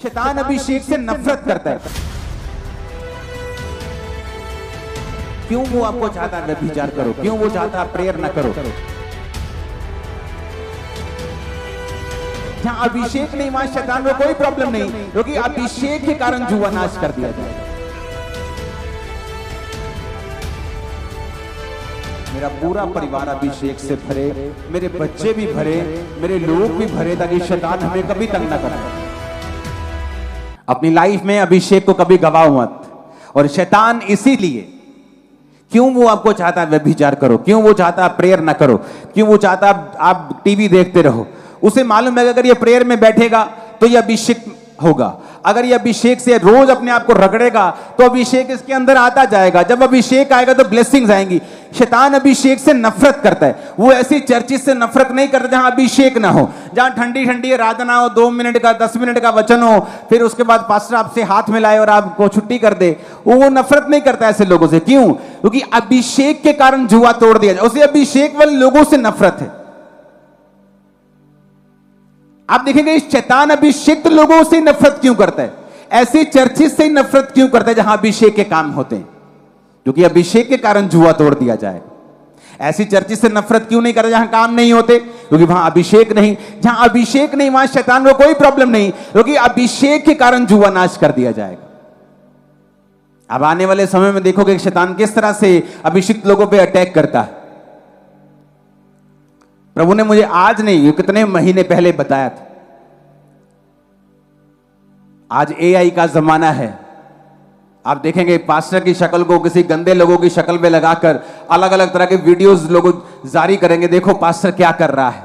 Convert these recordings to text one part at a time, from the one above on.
शैतान अभिषेक से नफरत करता है। क्यों वो आपको चाहता है व्यभिचार करो, क्यों वो चाहता है प्रेयर ना करो। जहां अभिषेक नहीं वहां शैतान को कोई प्रॉब्लम नहीं, क्योंकि अभिषेक के कारण जुआ नाश कर दिया जाएगा। मेरा पूरा परिवार अभिषेक से भरे, मेरे बच्चे भी भरे, मेरे लोग भी भरे, ताकि शैतान हमें कभी तंग ना करे। अपनी लाइफ में अभिषेक को कभी गवाओ मत। और शैतान इसीलिए, क्यों वो आपको चाहता है व्यभिचार करो, क्यों वो चाहता है प्रेयर ना करो, क्यों वो चाहता है आप टीवी देखते रहो। उसे मालूम है कि अगर ये प्रेयर में बैठेगा तो ये अभिषेक होगा। अगर ये अभिषेक से रोज अपने आप को रगड़ेगा तो अभिषेक इसके अंदर आता जाएगा। जब अभिषेक आएगा तो ब्लेसिंग्स आएंगी। शैतान अभिषेक से नफरत करता है। वो ऐसी चर्चिस से नफरत नहीं करता जहां अभिषेक ना हो, जहां ठंडी ठंडी आराधना हो, 2 मिनट का 10 मिनट का वचन हो, फिर उसके बाद पास्टर आपसे हाथ मिलाए और आपको छुट्टी कर दे। वो नफरत नहीं करता ऐसे लोगों से। क्यों? क्योंकि अभिषेक के कारण जुआ तोड़ दिया जाए। उसे अभिषेक वाले लोगों से नफरत है। आप देखेंगे शैतान अभिषेक लोगों से नफरत क्यों करता है, ऐसे चर्चिस से नफरत क्यों करता है जहां अभिषेक के काम होते हैं, क्योंकि अभिषेक के कारण जुआ तोड़ दिया जाए। ऐसी चर्चिस से नफरत क्यों नहीं करता जहां काम नहीं होते, क्योंकि वहां अभिषेक नहीं। जहां अभिषेक नहीं वहां शैतान को कोई प्रॉब्लम नहीं, क्योंकि अभिषेक के कारण जुआ नाश कर दिया जाएगा। अब आने वाले समय में देखोगे शैतान किस तरह से अभिषिक्त लोगों पर अटैक करता है। प्रभु ने मुझे आज नहीं, कितने महीने पहले बताया था। आज एआई का जमाना है। आप देखेंगे पास्टर की शक्ल को किसी गंदे लोगों की शक्ल में लगाकर अलग अलग तरह के वीडियोस लोग जारी करेंगे। देखो पास्टर क्या कर रहा है,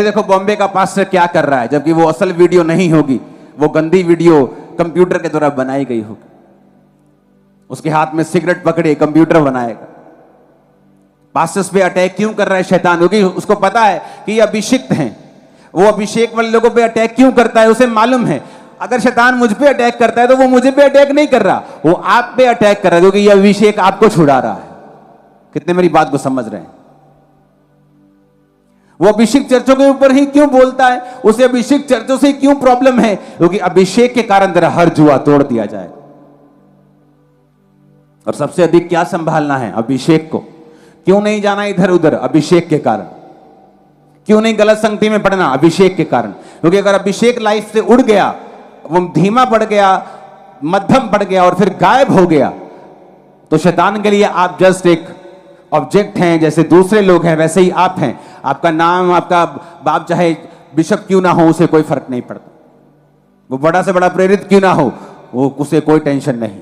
देखो बॉम्बे का पास्टर क्या कर रहा है, जबकि वो असल वीडियो नहीं होगी, वो गंदी वीडियो कंप्यूटर के द्वारा बनाई गई होगी। उसके हाथ में सिगरेट पकड़े कंप्यूटर बनाएगा। पास्टर्स पे अटैक क्यों कर रहा है शैतान? क्योंकि उसको पता है कि ये अभिषिक्त हैं। वो अभिषेक वाले लोगों पे अटैक क्यों करता है? उसे मालूम है अगर शैतान मुझ पे अटैक करता है तो वो मुझे पे अटैक नहीं कर रहा, वो आप पे अटैक कर रहा है, क्योंकि ये अभिषेक आपको छुड़ा रहा है। कितने मेरी बात को समझ रहे हैं? वो अभिषेक चर्चों के ऊपर ही क्यों बोलता है? उसे अभिषेक चर्चों से क्यों प्रॉब्लम है? क्योंकि अभिषेक के कारण तेरा हर जुआ तोड़ दिया जाए। और सबसे अधिक क्या संभालना है? अभिषेक को। क्यों नहीं जाना इधर उधर? अभिषेक के कारण। क्यों नहीं गलत संगति में पड़ना? अभिषेक के कारण। क्योंकि अगर अभिषेक लाइफ से उड़ गया, वो धीमा पड़ गया, मध्यम पड़ गया और फिर गायब हो गया, तो शैतान के लिए आप जस्ट एक ऑब्जेक्ट हैं। जैसे दूसरे लोग हैं वैसे ही आप हैं। आपका नाम, आपका बाप चाहे बिशप क्यों ना हो, उसे कोई फर्क नहीं पड़ता। वो बड़ा से बड़ा प्रेरित क्यों ना हो, वो उसे कोई टेंशन नहीं।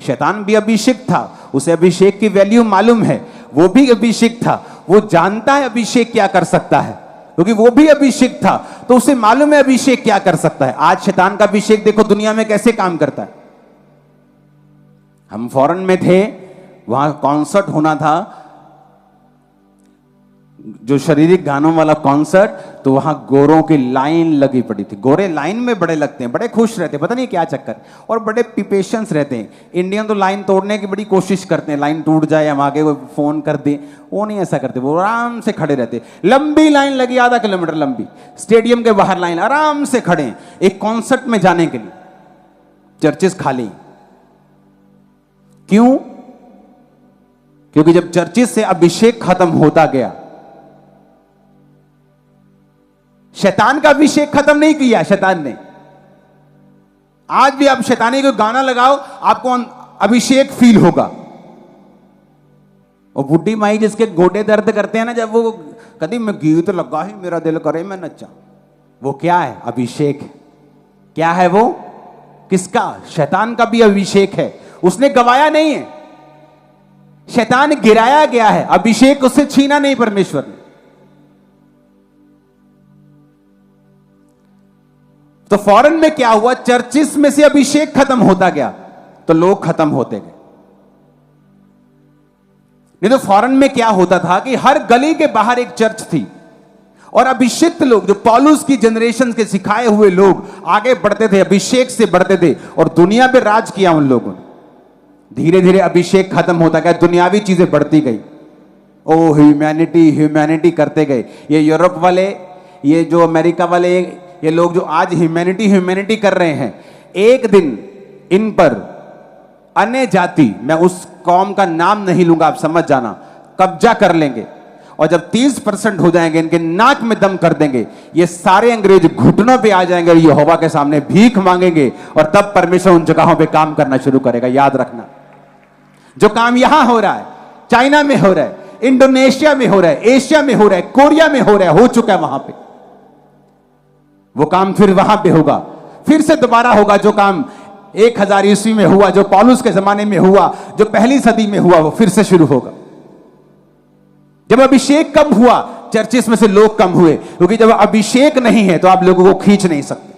शैतान भी अभिषेक था, उसे अभिषेक की वैल्यू मालूम है। वो भी अभिषेक था, वो जानता है अभिषेक क्या कर सकता है, क्योंकि वो भी अभिषेक था, तो उसे मालूम है अभिषेक क्या कर सकता है। आज शैतान का अभिषेक देखो दुनिया में कैसे काम करता है। हम फॉरेन में थे, वहां कॉन्सर्ट होना था, जो शारीरिक गानों वाला कॉन्सर्ट, तो वहां गोरों की लाइन लगी पड़ी थी। गोरे लाइन में बड़े लगते हैं, बड़े खुश रहते हैं, पता नहीं क्या चक्कर, और बड़े पेशेंस रहते हैं। इंडियन तो लाइन तोड़ने की बड़ी कोशिश करते हैं, लाइन टूट जाए, हम आगे कोई फोन कर दे। वो नहीं ऐसा करते, वो आराम से खड़े रहते। लंबी लाइन लगी, आधा किलोमीटर लंबी, स्टेडियम के बाहर लाइन, आराम से खड़े हैं एक कॉन्सर्ट में जाने के लिए। चर्चेस खाली। क्यों? क्योंकि जब चर्चेस से अभिषेक खत्म होता गया, शैतान का अभिषेक खत्म नहीं किया शैतान ने। आज भी आप शैतानी को गाना लगाओ, आपको अभिषेक फील होगा। और बुढ़ी माई जिसके गोडे दर्द करते हैं ना, जब वो कभी मैं गीत लगा ही मेरा दिल करे मैं नचा, वो क्या है? अभिषेक। क्या है वो? किसका? शैतान का भी अभिषेक है, उसने गवाया नहीं है। शैतान गिराया गया है, अभिषेक उससे छीना नहीं परमेश्वर ने। तो फॉरेन में क्या हुआ? चर्चिस में से अभिषेक खत्म होता गया तो लोग खत्म होते गए। नहीं तो फॉरेन में क्या होता था कि हर गली के बाहर एक चर्च थी, और अभिषिक्त लोग, जो पौलुस की जनरेशन के सिखाए हुए लोग आगे बढ़ते थे, अभिषेक से बढ़ते थे, और दुनिया पे राज किया उन लोगों ने। धीरे धीरे अभिषेक खत्म होता गया, दुनियावी चीजें बढ़ती गई। ओ ह्यूमैनिटी ह्यूमैनिटी करते गए। ये यूरोप वाले, ये जो अमेरिका वाले, ये लोग जो आज ह्यूमैनिटी कर रहे हैं, एक दिन इन पर अन्य जाति, मैं उस कौम का नाम नहीं लूंगा, आप समझ जाना, कब्जा कर लेंगे। और जब 30% हो जाएंगे, इनके नाक में दम कर देंगे, ये सारे अंग्रेज घुटनों पे आ जाएंगे और यहोवा के सामने भीख मांगेंगे, और तब परमेश्वर उन जगहों पे काम करना शुरू करेगा। याद रखना, जो काम यहां हो रहा है, चाइना में हो रहा है, इंडोनेशिया में हो रहा है, एशिया में हो रहा है, कोरिया में हो रहा है, हो चुका है वहां पे, वो काम फिर वहां पे होगा, फिर से दोबारा होगा। जो काम 1000 ईस्वी में हुआ, जो पौलुस के जमाने में हुआ, जो पहली सदी में हुआ, वो फिर से शुरू होगा। जब अभिषेक कम हुआ, चर्चिस में से लोग कम हुए, क्योंकि जब अभिषेक नहीं है तो आप लोगों को खींच नहीं सकते।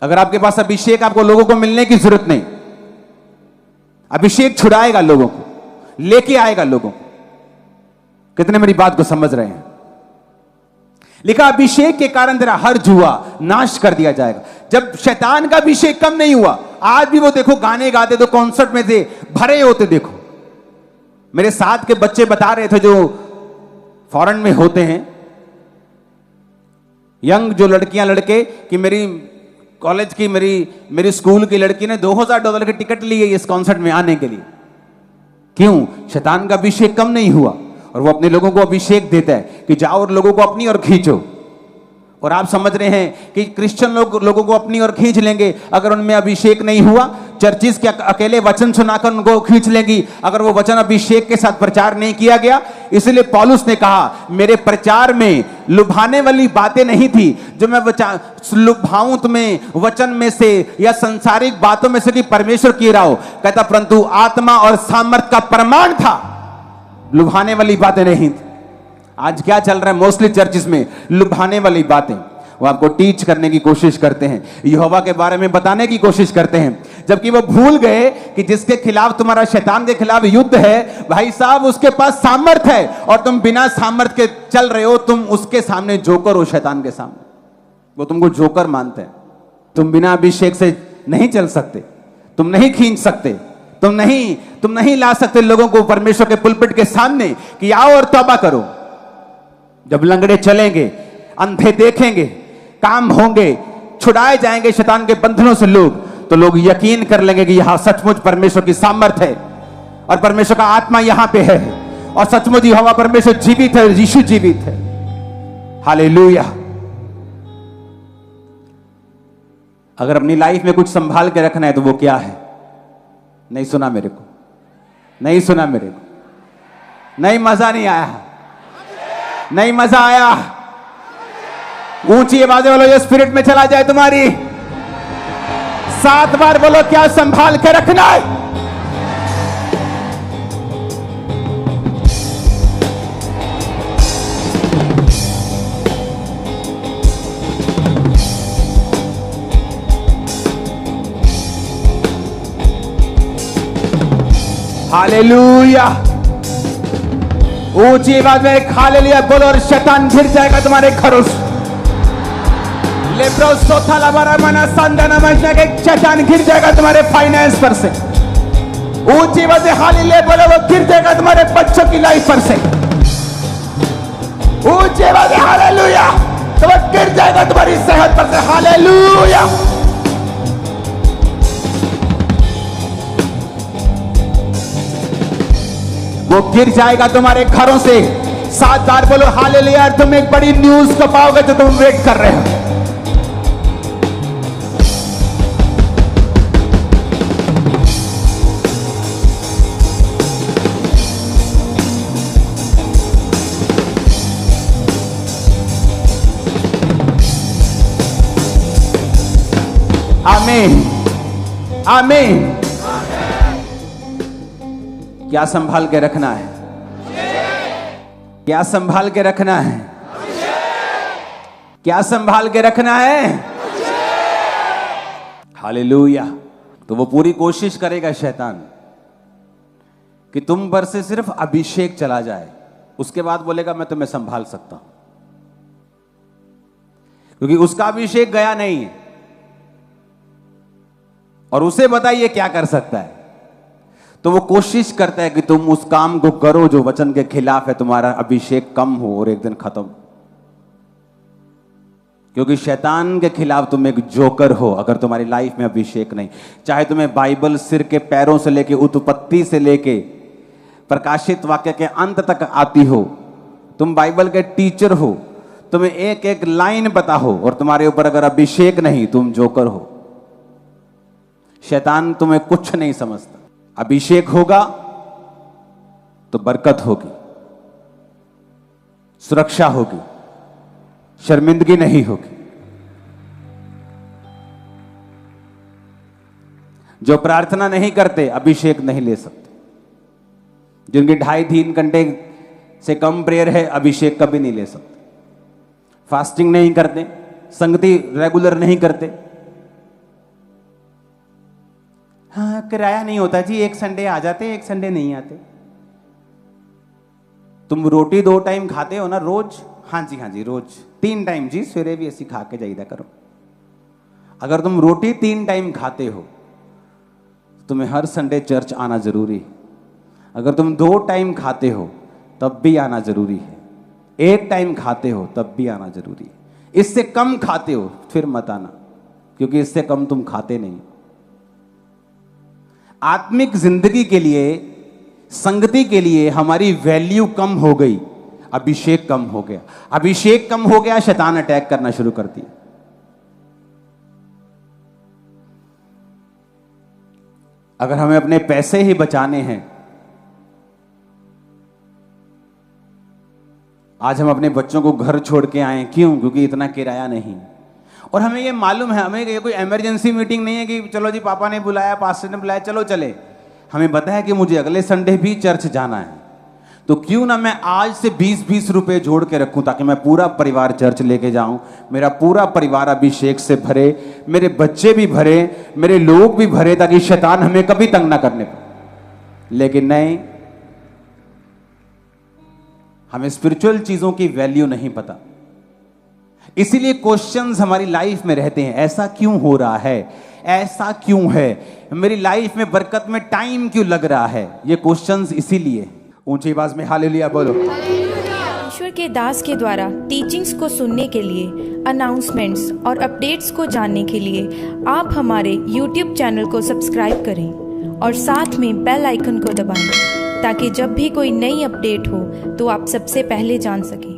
अगर आपके पास अभिषेक, आपको लोगों को मिलने की जरूरत नहीं। अभिषेक छुड़ाएगा लोगों को, लेके आएगा लोगों को। कितने मेरी बात को समझ रहे हैं? लिखा, अभिषेक के कारण तेरा हर जुआ नाश कर दिया जाएगा। जब शैतान का अभिषेक कम नहीं हुआ, आज भी वो देखो गाने गाते तो कॉन्सर्ट में से भरे होते। देखो मेरे साथ के बच्चे बता रहे थे, जो फॉरेन में होते हैं, यंग जो लड़कियां लड़के, कि मेरी कॉलेज की, मेरी स्कूल की लड़की ने $2000 की टिकट ली है इस कॉन्सर्ट में आने के लिए। क्यों? शैतान का अभिषेक कम नहीं हुआ, और वो अपने लोगों को अभिषेक देता है कि जाओ और लोगों को अपनी ओर खींचो। और आप समझ रहे हैं कि क्रिश्चियन लोगों को अपनी ओर खींच लेंगे अगर उनमें अभिषेक नहीं हुआ। चर्चिस के अकेले वचन सुनाकर उनको खींच लेंगी अगर वो वचन अभिषेक के साथ प्रचार नहीं किया गया। इसलिए पौलुस ने कहा, मेरे प्रचार में लुभाने वाली बातें नहीं थी जो मैं लुभाऊं तुम्हें वचन में से या संसारिक बातों में से कि परमेश्वर की रहा हो। कहता परंतु आत्मा और सामर्थ का प्रमाण था, लुभाने वाली बातें नहीं थी। आज क्या चल रहा है मोस्टली चर्चिस में? लुभाने वाली बातें। वो आपको टीच करने की कोशिश करते हैं, यहोवा के बारे में बताने की कोशिश करते हैं, जबकि वो भूल गए कि जिसके खिलाफ तुम्हारा, शैतान के खिलाफ युद्ध है, भाई साहब उसके पास सामर्थ है, और तुम बिना सामर्थ के चल रहे हो। तुम उसके सामने जोकर हो, शैतान के सामने। वो तुमको जोकर मानते हैं। तुम बिना अभिषेक से नहीं चल सकते, तुम नहीं खींच सकते, तुम नहीं ला सकते लोगों को परमेश्वर के पुलपिट के सामने कि आओ और तौबा करो। जब लंगड़े चलेंगे, अंधे देखेंगे, काम होंगे, छुड़ाए जाएंगे शैतान के बंधनों से लोग, तो लोग यकीन कर लेंगे कि यहां सचमुच परमेश्वर की सामर्थ है और परमेश्वर का आत्मा यहां पे है, और सचमुच यहोवा परमेश्वर जीवित है, यीशु जीवित है। हालेलुया। अगर अपनी लाइफ में कुछ संभाल के रखना है तो वो क्या है? नहीं सुना मेरे को? नहीं सुना मेरे को? नहीं, मजा नहीं आया? नहीं मजा आया? ऊंची आवाजें बोलो, ये स्पिरिट में चला जाए तुम्हारी। 7 बार बोलो, क्या संभाल के रखना है? हालेलुया। ऊंची आवाज में हालेलुया बोलो और शैतान गिर जाएगा तुम्हारे घरों से। शैतान गिर जाएगा तुम्हारे फाइनेंस पर से। ऊंची आवाज में हालेलुया बोलो, वो गिर जाएगा तुम्हारे बच्चों की लाइफ पर से। ऊंची आवाज में हालेलुया, तो वो गिर जाएगा तुम्हारी सेहत पर से। हालेलुया। वो गिर जाएगा तुम्हारे घरों से। 7 बार बोलो हालेलुया। तुम एक बड़ी न्यूज को पाओगे जो तुम वेट कर रहे हो। आमीन, आमीन। क्या संभाल के रखना है? क्या संभाल के रखना है? क्या संभाल के रखना है? हालेलुया। तो वो पूरी कोशिश करेगा शैतान कि तुम पर से सिर्फ अभिषेक चला जाए, उसके बाद बोलेगा मैं तुम्हें संभाल सकता हूं, क्योंकि उसका अभिषेक गया नहीं है। और उसे बताइए क्या कर सकता है, तो वो कोशिश करता है कि तुम उस काम को करो जो वचन के खिलाफ है, तुम्हारा अभिषेक कम हो और एक दिन खत्म। क्योंकि शैतान के खिलाफ तुम एक जोकर हो अगर तुम्हारी लाइफ में अभिषेक नहीं। चाहे तुम्हें बाइबल सिर के पैरों से लेके उत्पत्ति से लेके प्रकाशित वाक्य के अंत तक आती हो, तुम बाइबल के टीचर हो, तुम्हें एक एक लाइन पता हो, और तुम्हारे ऊपर अगर अभिषेक नहीं, तुम जोकर हो। शैतान तुम्हें कुछ नहीं समझता। अभिषेक होगा तो बरकत होगी, सुरक्षा होगी, शर्मिंदगी नहीं होगी। जो प्रार्थना नहीं करते अभिषेक नहीं ले सकते। जिनकी 2.5-3 घंटे से कम प्रेयर है अभिषेक कभी नहीं ले सकते। फास्टिंग नहीं करते, संगति रेगुलर नहीं करते। हाँ किराया नहीं होता जी, एक संडे आ जाते, एक संडे नहीं आते। तुम रोटी 2 टाइम खाते हो ना रोज? हाँ जी रोज 3 टाइम जी, सवेरे भी ऐसी खा के जाइदा करो। अगर तुम रोटी 3 टाइम खाते हो तुम्हें हर संडे चर्च आना जरूरी है। अगर तुम 2 टाइम खाते हो तब भी आना जरूरी है। 1 टाइम खाते हो तब भी आना जरूरी है। इससे कम खाते हो फिर मत आना, क्योंकि इससे कम तुम खाते नहीं। आत्मिक जिंदगी के लिए, संगति के लिए हमारी वैल्यू कम हो गई, अभिषेक कम हो गया। अभिषेक कम हो गया, शैतान अटैक करना शुरू कर दिया। अगर हमें अपने पैसे ही बचाने हैं, आज हम अपने बच्चों को घर छोड़ के आए, क्यों? क्योंकि इतना किराया नहीं। और हमें ये मालूम है, हमें ये कोई इमरजेंसी मीटिंग नहीं है कि चलो जी पापा ने बुलाया, पास्टर ने बुलाया, चलो चले। हमें पता है कि मुझे अगले संडे भी चर्च जाना है, तो क्यों ना मैं आज से 20-20 रुपए जोड़ के रखूं ताकि मैं पूरा परिवार चर्च लेके जाऊं, मेरा पूरा परिवार अभिषेक से भरे, मेरे बच्चे भी भरे, मेरे लोग भी भरे, ताकि शैतान हमें कभी तंग ना करने पाए। लेकिन नहीं, हमें स्पिरिचुअल चीजों की वैल्यू नहीं पता। इसीलिए क्वेश्चंस हमारी लाइफ में रहते हैं, ऐसा क्यों हो रहा है, ऐसा क्यों है, मेरी लाइफ में बरकत में टाइम क्यों लग रहा है। ये क्वेश्चंस इसीलिए। ऊंची आवाज में हालेलुया बोलो। ईश्वर के दास के द्वारा टीचिंग्स को सुनने के लिए, अनाउंसमेंट्स और अपडेट्स को जानने के लिए आप हमारे YouTube चैनल को सब्सक्राइब करें और साथ में बेल आइकन को दबाएं, ताकि जब भी कोई नई अपडेट हो तो आप सबसे पहले जान सकें।